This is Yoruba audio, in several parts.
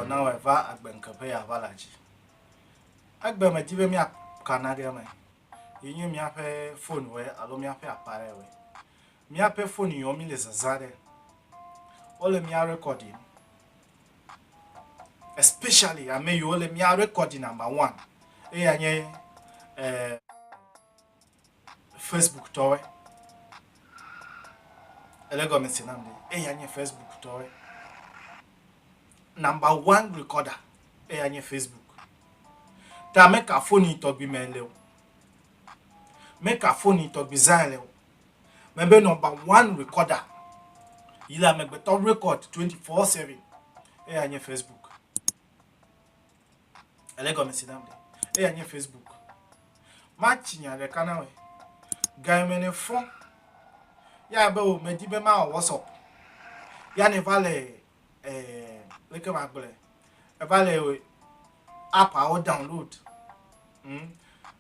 na we va agben kape ya valaji agben me dibe mi Canada me yinye mi ape phone we alo mi ape appareil we mi ape phone yo mi le zazare ole mi a recording especially I mean you ole mi a recording number 1 anye Facebook towe elego me sinamde anye Facebook towe number 1 recorder anye Facebook ta make a phone to be menle make a phone to be zale maybe number 1 recorder ila make better record 24/7 anye Facebook elego me sinamde anye Facebook matchinya le kana we gaimene fon ya be o medibe ma WhatsApp ya ne vale leke ma gbele e vale app a o download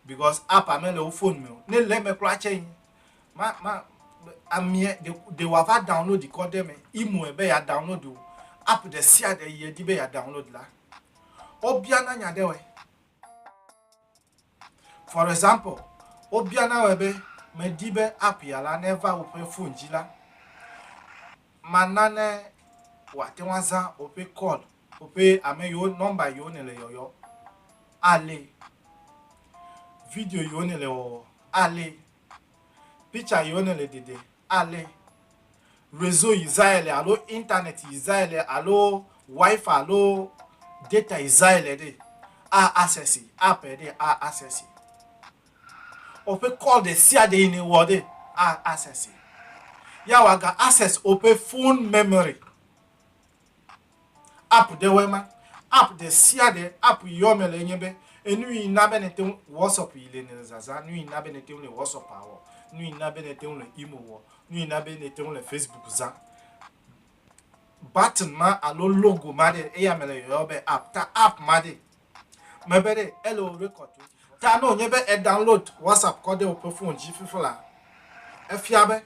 because app a me le phone me ne le me kra che ma amie de wa va download the code me imo e be ya download o app de sia de ye di be ya download la obia na nya de we for example obia na we be medibe app ya la never open phone jila manane wate waza open call open ame yo number yo ne le yo ale video yo ne le o ale picture yo ne le dede ale réseau Israël alo internet Israël alo wifi alo data Israël de a access app de a access open call the sia de in word a access ya waga access open phone memory app de wema app de sia de app yo mele nyebe enu ina benete WhatsApp ile ne zaza nu ina benete le WhatsApp awo nu ina benete le imo wo nu ina benete le Facebook za button ma alo logo ma de e ya mele yo be app ta app ma de mebere hello record ta no nyebe e download WhatsApp code open phone ji fifula e fiabe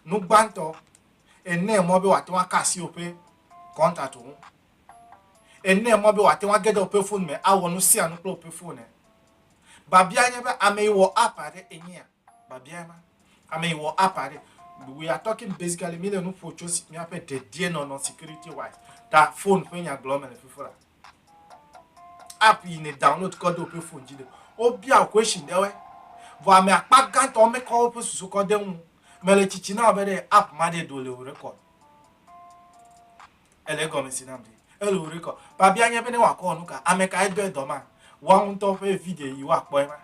no gbanto ene mo be wate wa kasi open contact o ene mo be wate wa get open phone me awo no si anu open phone babia nyebe ameiwo app ade enya babia ma ameiwo app ade we are talking basically me no for choose me ape de no security wise that phone when ya global fifula app in a download code open phone jide obia question dewe vo me apagan to me call open susu code un mele chichi na obede app ma de dole record elego me sinamde elo record babia anya be ne wa call nuka ameka edo do ma wa un to fe video yi wa po ma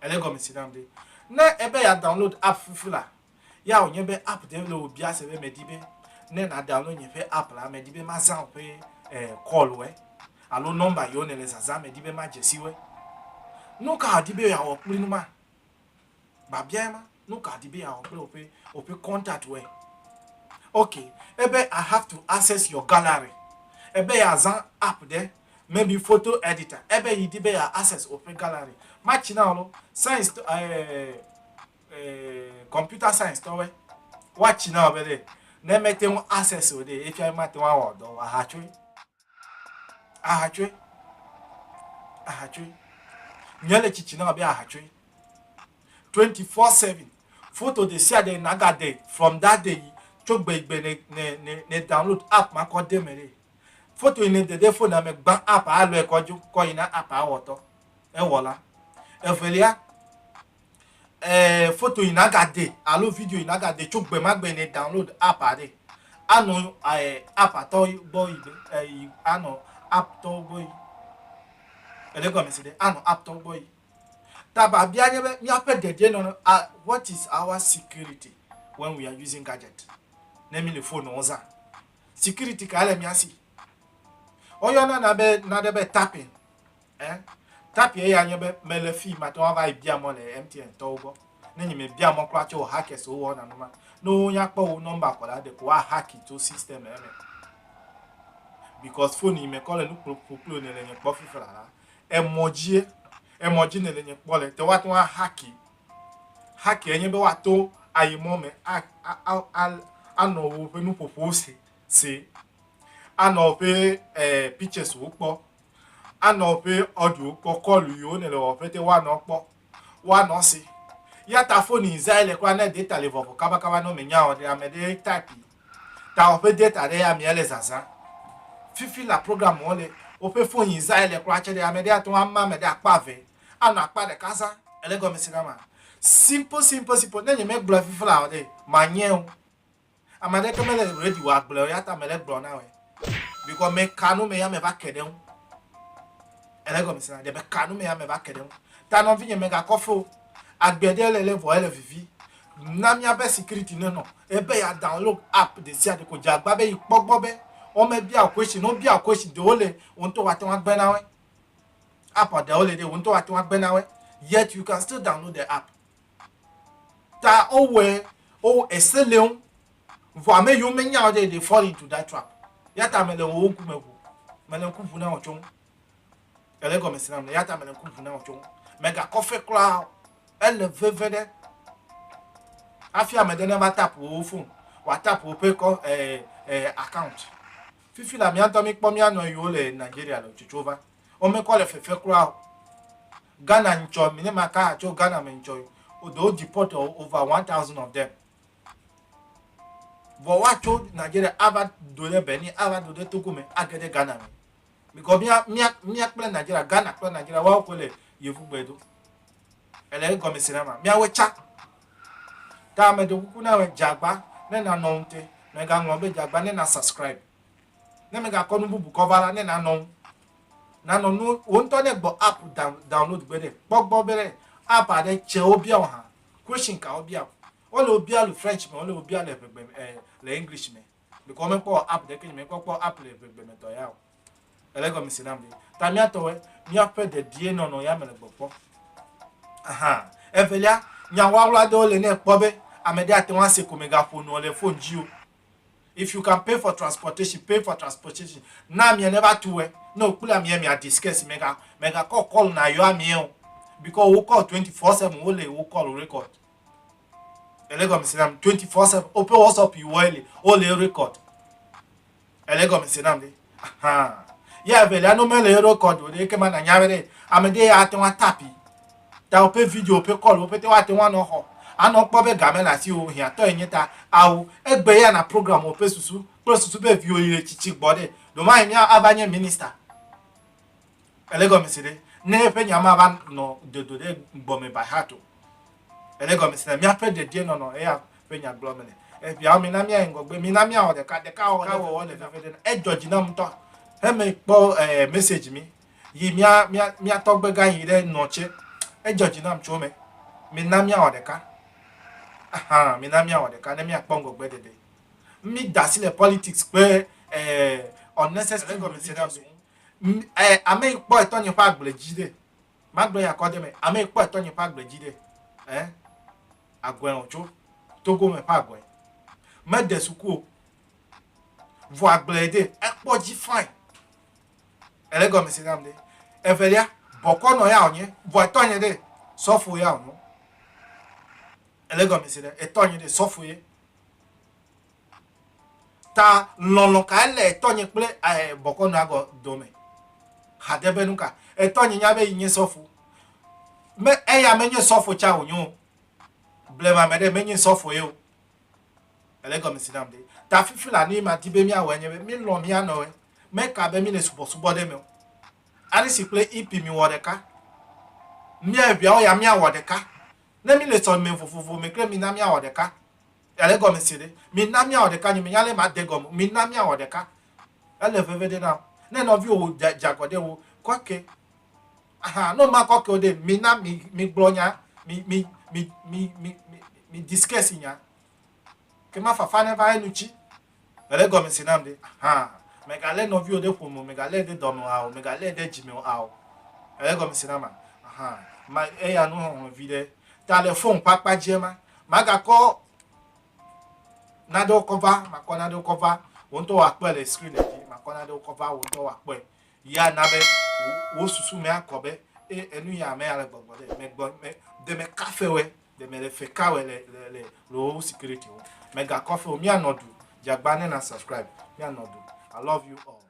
elego me sinamde na ebe ya download app fifula ya onye be app de lo obia se be medibe ne na download nye fe app la medibe ma zan pe call we alo number yo ne le zaza medibe ma jesi we no ka dibe ya opri no ma babia ma no ka dibe ya opri open contact we okay ebe I have to access your gallery ebe ya zan app there maybe photo editor ebe yi dibe ya access open gallery match now no science computer science to we watch now be there na mete won access o dey if you mate wa odo ahachwe nyele chichi na be ahachwe 24/7 photo de sia de naga de from that day chogbe igbe ne download app ma ko de mere photo in the phone na me gba app a lo e koju ko ina app a woto e wola evelia photo in naga de alo video in naga de chogbe ma gbe ne download app a de anu app ato boy anu app to boy elego me say anu app to boy taba bia nyebe mi ape dede no what is our security when we are using gadget name the phone oza security ka ale mi asi oyo na be tapping tap ye ya nyebe mele fi ma to va bia mo le MTN to go na nyi me bia mo kra che o hackers o wo na no ma no nya pa o number ko la de ko hack to system because phone me call no pro ne le nyen po fi fra la emoji ne le nyen po le te wa to hack enye be wa to ayimo me ano wo pe no propose se ano pe pictures wo po ano pe audio po call yo ne le ofete wa no po wa no si ya ta phone Israel kwa na data le vo kaba kaba no menya o de amede type ta o pe data de ya mi ele zaza fifi la programme o le o pe phone Israel kwa che de amede atun amma me de apave ana apa de casa ele go mesinama simple ne me glo fifi la o de manye amade kemele ready wa glo ya ta mele glo na we because me kanu me ya me va kedem ele go mesinama de me kanu me ya me va kedem ta no vi me ga kofo agbede le vo ele vivi na mi abe security no ebe ya download app de si ade ko jagba be ipogbo be o me bi akwesi no bi akwesi de ole won to wa te wan gbe na we app de ole de won to wa te wan gbe na we yet you can still download the app ta owe o eseleun vo ame you me nya de fall into that trap ya ta me le wo ku me ku me le ku fu na ochon ele go me sinam ya ta me le ku fu na ochon mega coffee cloud elle veut afia me de na tap wo phone wa tap wo pe ko account fifi la mi anto mi po mi ano yo le Nigeria lo chichova o me ko le fefe kura Ghana ncho mi ne maka cho Ghana me ncho o do deport over 1000 of them but wa cho Nigeria ava do le beni ava do de Togo me agede Ghana me because mi akple Nigeria Ghana akple Nigeria wa ko le yefu gbedo ele go me sinama mi awecha ta me do kuna we jagba ne na nonte me ga ngombe jagba ne na subscribe ne me ga konu bubu cover ne na no won to ne gbo app download gbe de gbogbo bere app ade che obi o ha question ka obi a o le obi alu French me o le obi alu le English me because me po app de me po app le gbegbe me to ya o ele go me sinambe ta mi atowe mi ape de die no ya me le gbo aha evelia nya wawla de ole ne pobe amede ate wan se ko megaphone or le phone jiu if you can pay for transportation na me never to we no kula me discuss mega call na yo ami because we call 24/7 ole we call record elego me sinam 24/7 open WhatsApp you ole record elego me sinam de aha ya evelia no me le record o de ke ma na nyawere amede ate wan tapi ta ope video ope call ope te wa te wan no ho ano po be gamela si o hia to enyita awu egbe ya na program ope susu be vi oyire chichi gbode do ma nya abanye minister elego misire ne pe nya ma ba no de gbo me by heart elego misire mi ape de die no e ya pe nya gbo me e bia mi na mi ngogbe mi na mi o de ka wo le fe de e joji na mto he me po message mi yi mi atogbe ga yin re no che e joji na mcho me mi na mi o de ka aha mi na mi o de ka ne mi akpongo gbe dede mi da sile politics pe unnecessary government ame ipo etonyin pa agbelejide magbe ya ko de me ame ipo etonyin pa agbelejide agwen ojo Togo me pa agwen me de suku vo agbelede epoji fine ele go me sidam de evelia boko no ya onye vo etonyin de sofu ya onu ele go me sidam etonyin de sofu ye ta lolo ka le etonyin ple boko no ago dome hadebenuka etonyin ya be yin sofu me eya menye sofu cha onyo blema me de menye sofu yo ele go me sidam de ta fifila ni ma dibe mi awenye mi lo mi ano me ka be mi le subo de me ani si ple ipi mi wodeka mi ebia o ya mi awodeka na mi le so me fufufu me kre mi na mi awodeka ele go me side mi na mi awodeka ni mi yale ma de go mi na mi awodeka ele veve de na no vi o jagode wo koke aha no ma koke o de mi na mi glonya mi discuss nya ke ma fa ne va enuchi ele go me sinam de aha me ga le no vi o de pomo me ga le de domo a o me ga le de jimi a o ele go me sinama aha ma ya no ho vide telephone papa jema ma ga ko na do cover ma ko na do cover won to wa pe screen e ma ko na do cover won to wa pe ya na be wo susu me akobe enu ya me ale gbogbo de me cafe we de me le fe ka we le lo security o me ga coffee o mi anodu jagba ne na subscribe mi anodu I love you all.